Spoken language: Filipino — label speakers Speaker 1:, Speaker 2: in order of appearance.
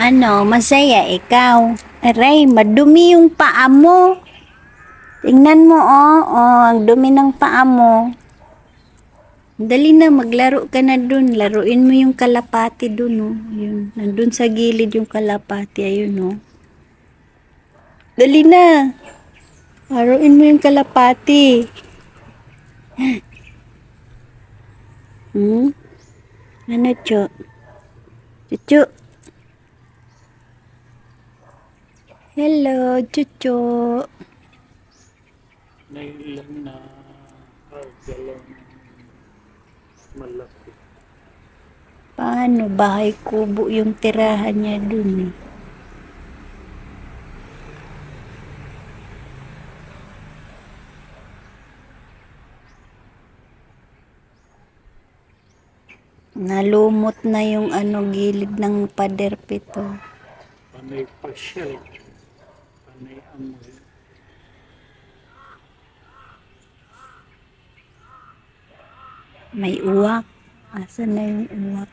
Speaker 1: Ano, masaya ikaw. Aray, madumi yung paa mo. Tingnan mo, oh. Oh, ang dumi ng paa mo. Dali na, maglaro ka na dun. Laruin mo yung kalapati dun, oh. Yun, nandun sa gilid yung kalapati. Ayun, oh. Dali na. Laruin mo yung kalapati. Hmm? Ano, Cho? Chuchu. Hello, Chuchu.
Speaker 2: Nailan na paggalang malaki.
Speaker 1: Paano? Bahay kubo yung tirahan niya dun, eh. Nalumot na yung gilid ng pader pito.
Speaker 2: Panay pasyal, panay amoy.
Speaker 1: May uwak. Asa na yung uwak?